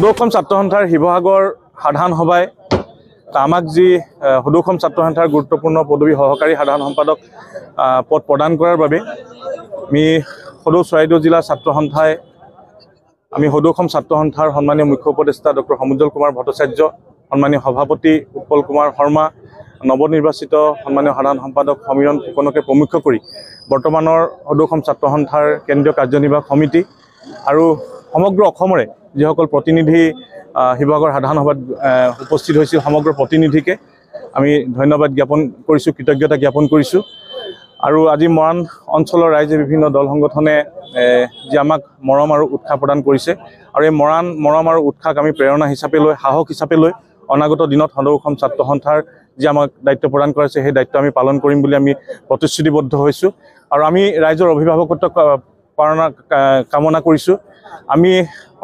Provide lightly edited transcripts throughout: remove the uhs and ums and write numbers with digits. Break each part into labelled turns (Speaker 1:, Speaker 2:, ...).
Speaker 1: সদৌ ছাত্ৰ সন্থাৰ শিৱসাগৰ সাধাৰণ সভাই আমাক যি সদৌ ছাত্ৰ সন্থাৰ গুৰুত্বপূৰ্ণ পদবী সহকাৰী সাধাৰণ সম্পাদক পদ প্ৰদান কৰাৰ বাবে আমি সদৌ চৰাইদেউ জিলা ছাত্ৰ সন্থাই আমি সদৌ ছাত্ৰ সন্থাৰ সন্মানীয় মুখ্য উপদেষ্টা ডক্টৰ সমুজ্জ্বল কুমাৰ ভট্টাচাৰ্য, সন্মানীয় সভাপতি উৎপল কুমাৰ শৰ্মা, নৱনিৰ্বাচিত সন্মানীয় সাধাৰণ সম্পাদক সমীৰণ ফুকনকে প্ৰমুখ্য কৰি বৰ্তমানৰ সদৌ ছাত্ৰ সন্থাৰ কেন্দ্ৰীয় কাৰ্যনিৰ্বাহক সমিতি আৰু সমগ্ৰ অসমৰে যিসকল প্ৰতিনিধি শিৱসাগৰ সাধাৰণ সভাত উপস্থিত হৈছিল সমগ্ৰ প্ৰতিনিধিকে আমি ধন্যবাদ জ্ঞাপন কৰিছোঁ, কৃতজ্ঞতা জ্ঞাপন কৰিছোঁ। আৰু আজি মৰাণ অঞ্চলৰ ৰাইজে বিভিন্ন দল সংগঠনে যি আমাক মৰম আৰু উৎসাহ প্ৰদান কৰিছে আৰু এই মৰম আৰু উৎসাহক আমি প্ৰেৰণা হিচাপে লৈ সাহস হিচাপে লৈ অনাগত দিনত সদৌ ছাত্ৰ সন্থাৰ যি আমাক দায়িত্ব প্ৰদান কৰাইছে সেই দায়িত্ব আমি পালন কৰিম বুলি আমি প্ৰতিশ্ৰুতিবদ্ধ হৈছোঁ আৰু আমি ৰাইজৰ অভিভাৱকত্ব কামনা কৰিছোঁ। আমি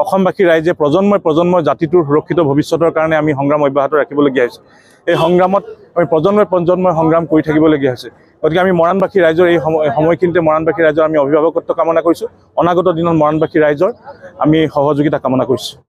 Speaker 1: অসমবাসী ৰাইজে প্ৰজন্মই জাতিটোৰ সুৰক্ষিত ভৱিষ্যতৰ কাৰণে আমি সংগ্ৰাম অব্যাহত ৰাখিবলগীয়া হৈছে। এই সংগ্ৰামত আমি প্ৰজন্মই সংগ্ৰাম কৰি থাকিবলগীয়া হৈছে। গতিকে আমি মৰাণবাসী ৰাইজৰ এই সময়খিনিতে মৰাণবাসী ৰাইজৰ আমি অভিভাৱকত্ব কামনা কৰিছোঁ। অনাগত দিনত মৰাণবাসী ৰাইজৰ আমি সহযোগিতা কামনা কৰিছোঁ।